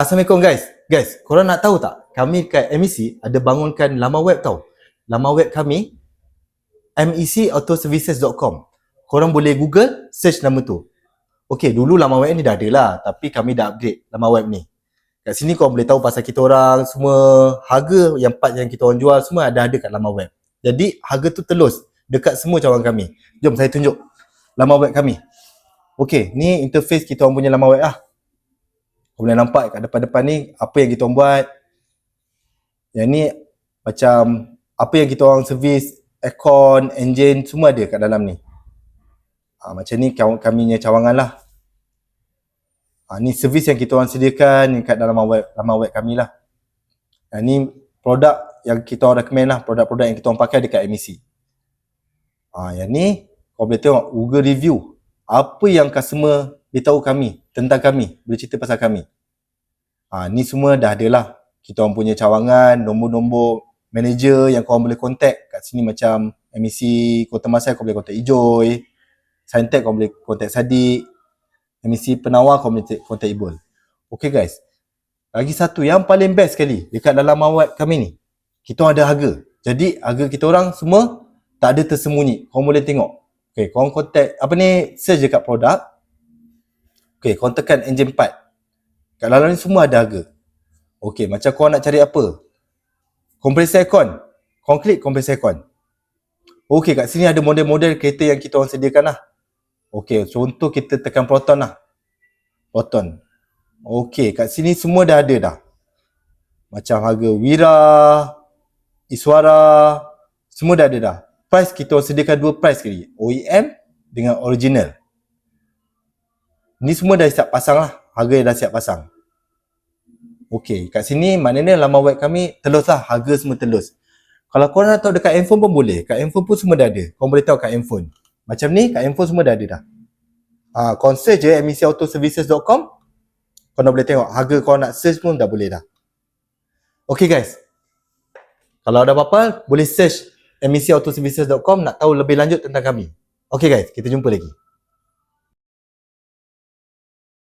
Assalamualaikum guys. Guys, korang nak tahu tak? Kami kat MEC ada bangunkan laman web tau. Laman web kami mecautoservices.com. Korang boleh Google, search nama tu. Okay, dulu laman web ni dah ada lah, tapi kami dah upgrade laman web ni. Kat sini korang boleh tahu pasal kita orang, semua harga yang part yang kita orang jual semua ada kat laman web. Jadi harga tu telus dekat semua cawangan kami. Jom saya tunjuk laman web kami. Okay, ni interface kita orang punya laman web lah. Kau boleh nampak kat depan-depan ni apa yang kita orang buat. Yang ni macam apa yang kita orang servis, aircon, engine, semua ada kat dalam ni. Macam ni kami punya cawangan lah. Ni servis yang kita orang sediakan kat dalam laman web kami lah. Ni produk yang kita orang recommend lah, produk-produk yang kita orang pakai dekat MEC. Yang ni kau boleh tengok Google review. Apa yang customer beritahu kami tentang kami, boleh cerita pasal kami. Ni semua dah ada lah. Kita orang punya cawangan, nombor-nombor manager yang korang boleh contact kat sini macam MEC Kota Masai kau boleh contact Ijoy, Saintech kau boleh contact Sadiq, MEC Penawar kau boleh contact Ibul. Okay guys, lagi satu yang paling best sekali dekat dalam web kami ni, kita orang ada harga. Jadi harga kita orang semua tak ada tersembunyi, korang boleh tengok. Okay, korang contact search je kat produk. Okay, korang tekan engine part. Kat dalam ni semua ada harga. Okay, macam korang nak cari apa? Kompresor aircon. Korang klik kompresor aircon. Okay, kat sini ada model-model kereta yang kita orang sediakan lah. Okay, contoh kita tekan Proton lah. Proton. Okay, kat sini semua dah ada dah. Macam harga Wira, Iswara, semua dah ada dah. Price kita orang sediakan dua price sekali. OEM dengan original. Ni semua dah siap pasang lah. Harga dah siap pasang. Okay, kat sini maknanya laman web kami telus lah. Harga semua telus. Kalau korang nak tahu dekat handphone pun boleh. Kat handphone pun semua dah ada. Korang boleh tahu kat handphone. Macam ni, kat handphone semua dah ada dah. Korang search je mecautoservices.com. Korang boleh tengok. Harga korang nak search pun dah boleh dah. Okay guys. Kalau ada apa-apa, boleh search mecautoservices.com nak tahu lebih lanjut tentang kami. Okay guys, kita jumpa lagi.